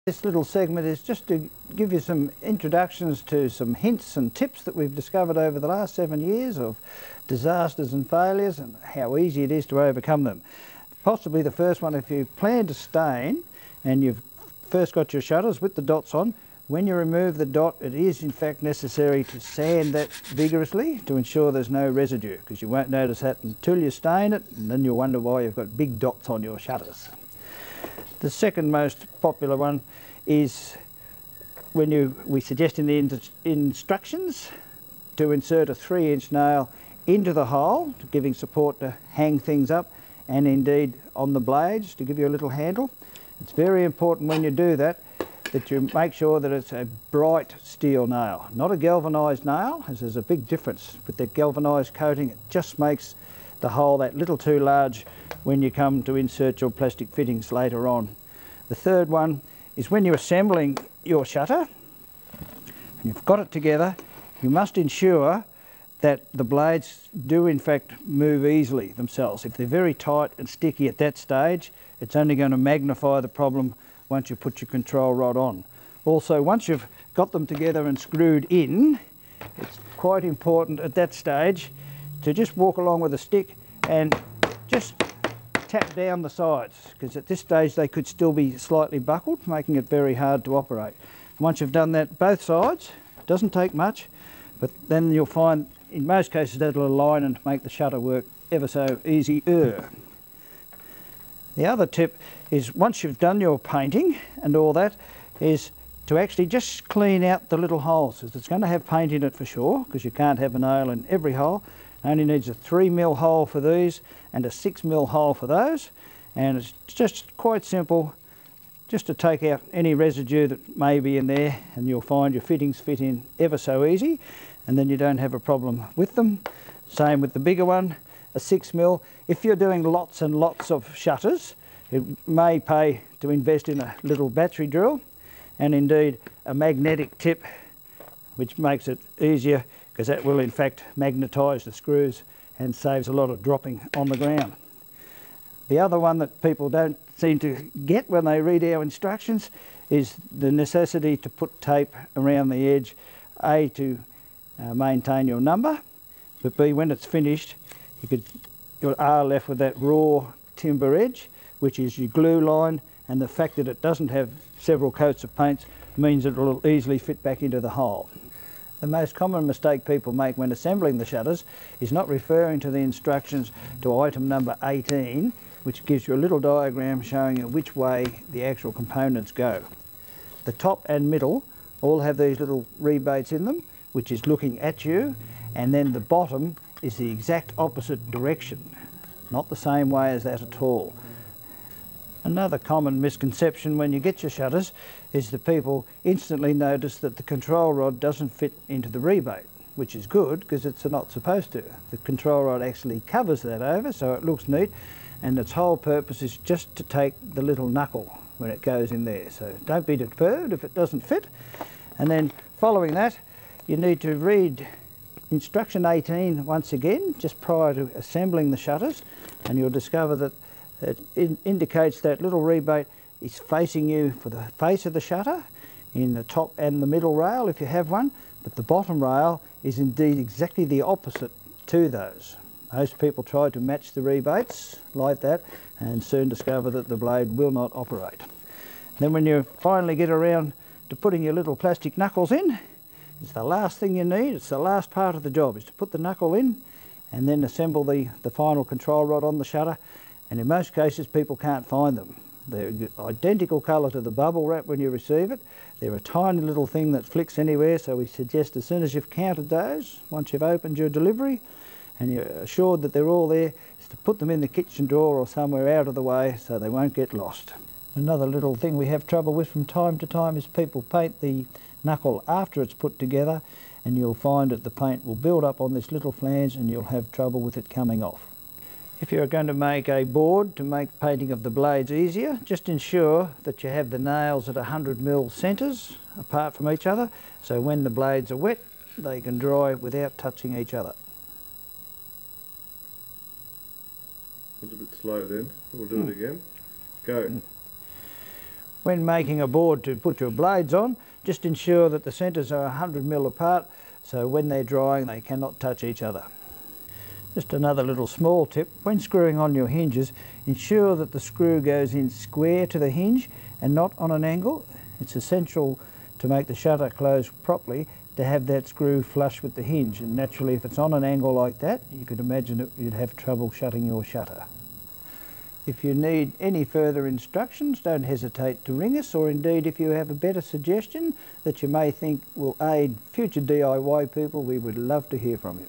This little segment is just to give you some introductions to some hints and tips that we've discovered over the last 7 years of disasters and failures and how easy it is to overcome them. Possibly the first one, if you plan to stain and you've first got your shutters with the dots on, when you remove the dot it is in fact necessary to sand that vigorously to ensure there's no residue, because you won't notice that until you stain it, and then you'll wonder why you've got big dots on your shutters. The second most popular one is when we suggest in the instructions to insert a 3-inch nail into the hole, giving support to hang things up, and indeed on the blades to give you a little handle. It's very important when you do that that you make sure that it's a bright steel nail, not a galvanised nail, as there's a big difference with the galvanised coating. It just makes the hole that little too large when you come to insert your plastic fittings later on. The third one is when you're assembling your shutter and you've got it together, you must ensure that the blades do in fact move easily themselves. If they're very tight and sticky at that stage, it's only going to magnify the problem once you put your control rod on. Also, once you've got them together and screwed in, it's quite important at that stage to just walk along with a stick and just tap down the sides, because at this stage they could still be slightly buckled, making it very hard to operate. Once you've done that both sides, it doesn't take much, but then you'll find in most cases that'll align and make the shutter work ever so easier. The other tip is once you've done your painting and all that, is to actually just clean out the little holes, because it's going to have paint in it for sure, because you can't have a nail in every hole. It only needs a 3mm hole for these and a 6mm hole for those, and it's just quite simple just to take out any residue that may be in there, and you'll find your fittings fit in ever so easy, and then you don't have a problem with them. Same with the bigger one, a 6mm. If you're doing lots and lots of shutters, it may pay to invest in a little battery drill and indeed a magnetic tip, which makes it easier, because that will in fact magnetise the screws and saves a lot of dropping on the ground. The other one that people don't seem to get when they read our instructions is the necessity to put tape around the edge, A, to maintain your number, but B, when it's finished you are left with that raw timber edge, which is your glue line, and the fact that it doesn't have several coats of paint means it will easily fit back into the hole. The most common mistake people make when assembling the shutters is not referring to the instructions to item number 18, which gives you a little diagram showing you which way the actual components go. The top and middle all have these little rebates in them, which is looking at you, and then the bottom is the exact opposite direction, not the same way as that at all. Another common misconception when you get your shutters is that people instantly notice that the control rod doesn't fit into the rebate, which is good because it's not supposed to. The control rod actually covers that over so it looks neat, and its whole purpose is just to take the little knuckle when it goes in there. So don't be disturbed if it doesn't fit. And then following that, you need to read instruction 18 once again, just prior to assembling the shutters, and you'll discover that it indicates that little rebate is facing you for the face of the shutter in the top and the middle rail if you have one, but the bottom rail is indeed exactly the opposite to those. Most people try to match the rebates like that and soon discover that the blade will not operate. Then when you finally get around to putting your little plastic knuckles in, it's the last thing you need, it's the last part of the job, is to put the knuckle in and then assemble the final control rod on the shutter. And in most cases people can't find them. They're identical colour to the bubble wrap when you receive it. They're a tiny little thing that flicks anywhere, so we suggest as soon as you've counted those, once you've opened your delivery and you're assured that they're all there, is to put them in the kitchen drawer or somewhere out of the way so they won't get lost. Another little thing we have trouble with from time to time is people paint the knuckle after it's put together, and you'll find that the paint will build up on this little flange and you'll have trouble with it coming off. If you're going to make a board to make painting of the blades easier, just ensure that you have the nails at 100mm centres apart from each other, so when the blades are wet they can dry without touching each other. A little bit slow then, we'll do it again. Go. When making a board to put your blades on, just ensure that the centres are 100mm apart, so when they're drying they cannot touch each other. Just another little small tip, when screwing on your hinges, ensure that the screw goes in square to the hinge and not on an angle. It's essential to make the shutter close properly to have that screw flush with the hinge, and naturally if it's on an angle like that, you could imagine that you'd have trouble shutting your shutter. If you need any further instructions, don't hesitate to ring us, or indeed if you have a better suggestion that you may think will aid future DIY people, we would love to hear from you.